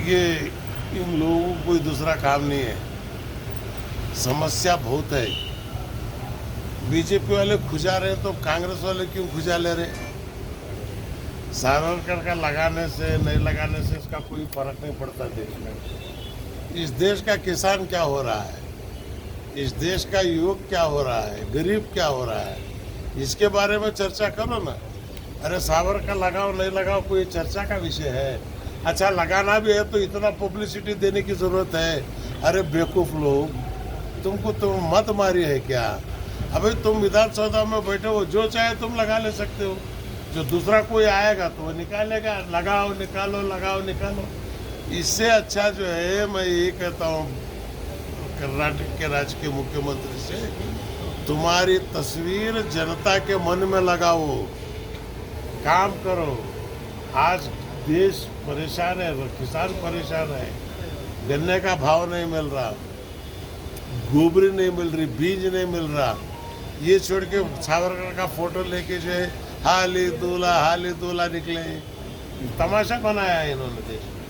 ये इन लोगों को कोई दूसरा काम नहीं है, समस्या बहुत है। बीजेपी वाले खुजा रहे तो कांग्रेस वाले क्यों खुजा ले रहे? सावरकर का लगाने से नहीं लगाने से इसका कोई फर्क नहीं पड़ता देश में। इस देश का किसान क्या हो रहा है, इस देश का युवक क्या हो रहा है, गरीब क्या हो रहा है, इसके बारे में चर्चा करो ना। अरे सावरकर लगाओ नहीं लगाओ कोई चर्चा का विषय है? अच्छा लगाना भी है तो इतना पब्लिसिटी देने की जरूरत है? अरे बेवकूफ़ लोग, तुमको तुम मत मारी है क्या? अबे तुम विधानसभा में बैठे हो, जो चाहे तुम लगा ले सकते हो, जो दूसरा कोई आएगा तो वो निकालेगा। लगाओ निकालो, लगाओ निकालो। इससे अच्छा जो है मैं ये कहता हूँ कर्नाटक के राज्य के मुख्यमंत्री से, तुम्हारी तस्वीर जनता के मन में लगाओ, काम करो। आज देश परेशान है, किसान परेशान है, गन्ने का भाव नहीं मिल रहा, गोबरी नहीं मिल रही, बीज नहीं मिल रहा। ये छोड़ के सावरकर का फोटो लेके जो है हाली दूल्हा निकले, तमाशा बनाया है इन्होंने देश में।